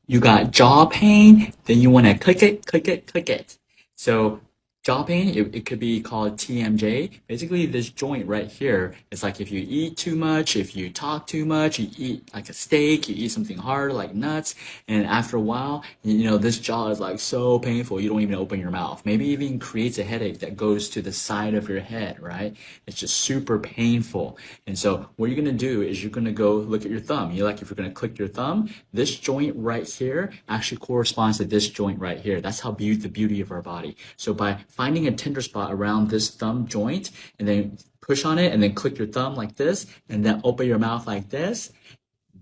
You got jaw pain, then you want to click it, click it, click it. So jaw pain, it could be called TMJ. Basically, this joint right here is like if you eat too much, if you talk too much, you eat like a steak, you eat something hard like nuts, and after a while, this jaw is like so painful, you don't even open your mouth. Maybe even creates a headache that goes to the side of your head, right? It's just super painful. And so what you're gonna do is you're gonna go look at your thumb. If you're gonna click your thumb, this joint right here actually corresponds to this joint right here. That's how the beauty of our body. So by finding a tender spot around this thumb joint and then push on it and then click your thumb like this and then open your mouth like this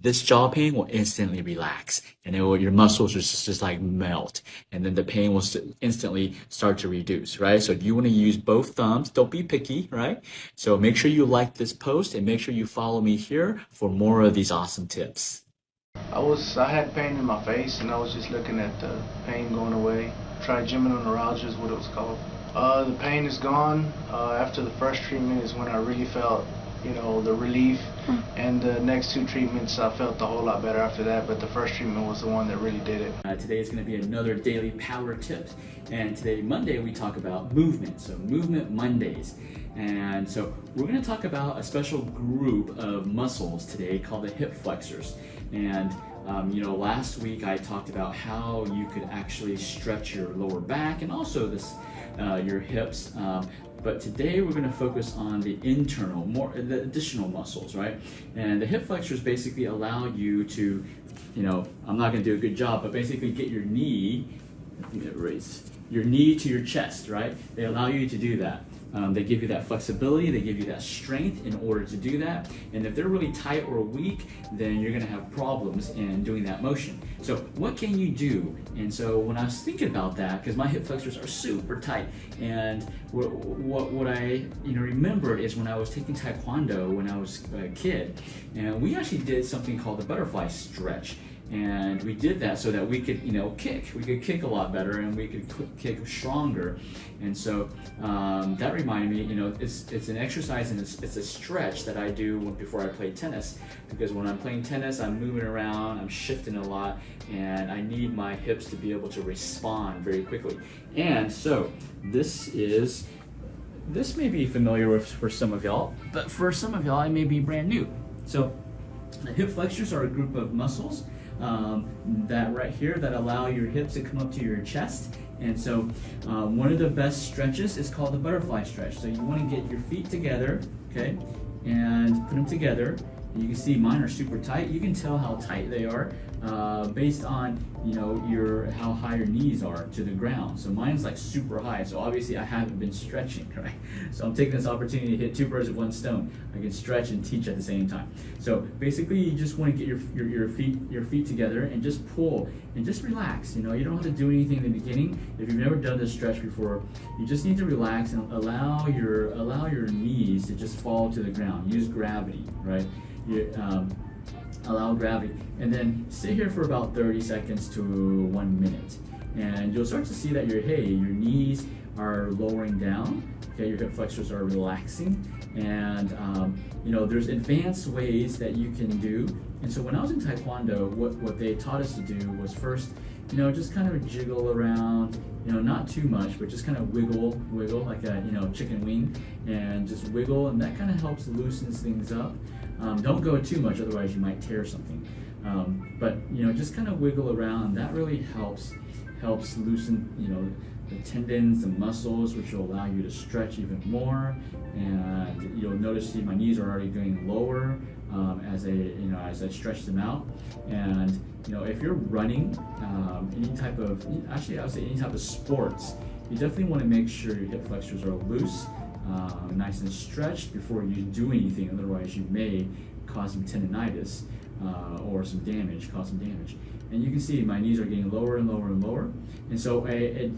jaw pain will instantly relax and your muscles will just like melt and then the pain will instantly start to reduce, right? So you want to use both thumbs. Don't be picky, right? So make sure you like this post and make sure you follow me here for more of these awesome tips. I had pain in my face and I was just looking at the pain going away. Trigeminal neuralgia is what it was called. The pain is gone. After the first treatment is when I really felt, the relief. And the next two treatments I felt a whole lot better after that, but the first treatment was the one that really did it. Today is going to be another daily power tips, and today Monday we talk about movement, so movement Mondays. And so we're going to talk about a special group of muscles today called the hip flexors. And last week I talked about how you could actually stretch your lower back and also your hips. But today we're going to focus on the the additional muscles, right? And the hip flexors basically allow you to, I'm not going to do a good job, but basically get your knee, raise your knee to your chest, right? They allow you to do that. They give you that flexibility, they give you that strength in order to do that. And if they're really tight or weak, then you're gonna have problems in doing that motion. So what can you do? And so when I was thinking about that, because my hip flexors are super tight, and what I remembered is when I was taking Taekwondo when I was a kid, and we actually did something called the butterfly stretch. And we did that so that we could, kick. We could kick a lot better and we could kick stronger. And so that reminded me, it's an exercise and it's a stretch that I do before I play tennis. Because when I'm playing tennis, I'm moving around, I'm shifting a lot, and I need my hips to be able to respond very quickly. And so this may be familiar for some of y'all, but for some of y'all, it may be brand new. So the hip flexors are a group of muscles that right here that allow your hips to come up to your chest. And so one of the best stretches is called the butterfly stretch. So you want to get your feet together, okay, and put them together. And you can see mine are super tight. You can tell how tight they are based on how high your knees are to the ground. So mine's like super high. So obviously I haven't been stretching, right? So I'm taking this opportunity to hit two birds with one stone. I can stretch and teach at the same time. So basically, you just want to get your feet together and just pull and just relax. You don't have to do anything in the beginning. If you've never done this stretch before, you just need to relax and allow your knees to just fall to the ground. Use gravity, right? Allow gravity, and then stay here for about 30 seconds to 1 minute, and you'll start to see that your knees are lowering down. Okay, your hip flexors are relaxing, and there's advanced ways that you can do. And so when I was in Taekwondo, what they taught us to do was first, just kind of jiggle around, not too much, but just kind of wiggle like a chicken wing, and just wiggle, and that kind of helps loosens things up. Don't go too much, otherwise you might tear something. But just kind of wiggle around. That really helps loosen the tendons and muscles, which will allow you to stretch even more. And you'll notice my knees are already going lower as I stretch them out. And if you're running I would say any type of sports, you definitely want to make sure your hip flexors are loose. Nice and stretched before you do anything, otherwise you may cause some tendonitis or cause some damage. And you can see my knees are getting lower and lower and lower. And so I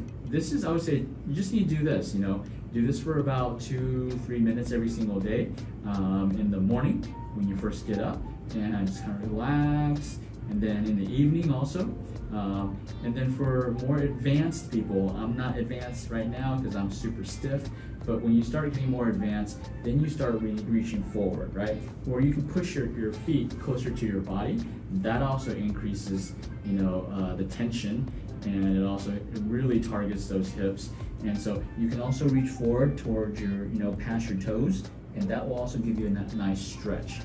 would say you just need to do this, do this for about 2-3 minutes every single day in the morning when you first get up, and just kind of relax and then in the evening also. And then for more advanced people, I'm not advanced right now because I'm super stiff, but when you start getting more advanced, then you start reaching forward, right? Or you can push your feet closer to your body. That also increases, the tension, and it really targets those hips. And so you can also reach forward towards your, past your toes, and that will also give you a nice stretch.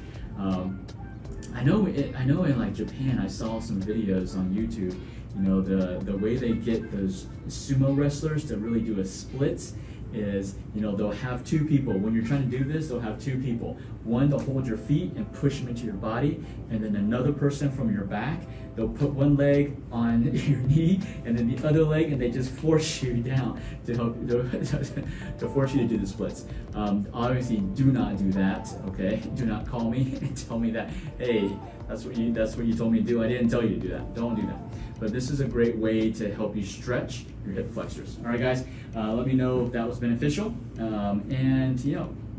I know in like Japan, I saw some videos on YouTube, the way they get those sumo wrestlers to really do a splits is, they'll have two people. When you're trying to do this, they'll have two people. One to hold your feet and push them into your body, and then another person from your back, they'll put one leg on your knee and then the other leg, and they just force you down to help to force you to do the splits. Obviously, do not do that. Okay, do not call me and tell me that, hey, that's what you told me to do. I didn't tell you to do that. Don't do that. But this is a great way to help you stretch your hip flexors. All right, guys, let me know if that was beneficial. And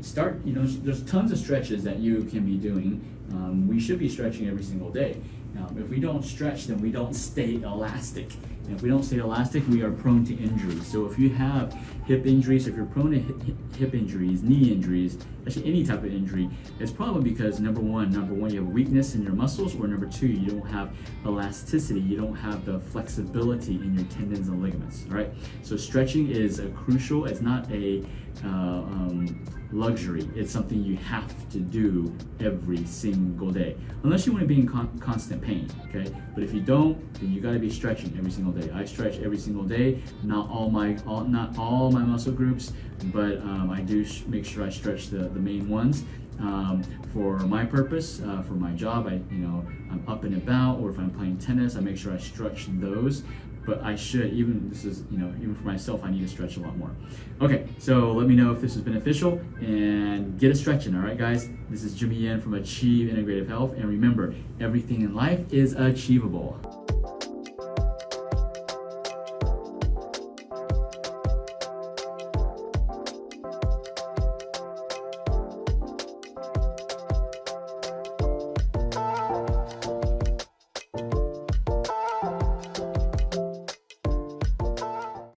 start. There's tons of stretches that you can be doing. We should be stretching every single day. If we don't stretch, then we don't stay elastic. And if we don't stay elastic, we are prone to injuries. So if you have hip injuries, if you're prone to hip injuries, knee injuries, actually any type of injury, it's probably because number one, you have weakness in your muscles, or number two, you don't have elasticity, you don't have the flexibility in your tendons and ligaments, all right? So stretching is crucial. It's not a luxury. It's something you have to do every single day, unless you want to be in constant pain, okay? But if you don't, then you got to be stretching every single day. I stretch every single day, not all my muscle groups, but I do make sure I stretch the main ones. For my purpose, for my job, I'm up and about, or if I'm playing tennis, I make sure I stretch those. But I should, even for myself, I need to stretch a lot more. Okay, so let me know if this is beneficial, and get a stretching, all right, guys? This is Jimmy Yen from Achieve Integrative Health, and remember, everything in life is achievable.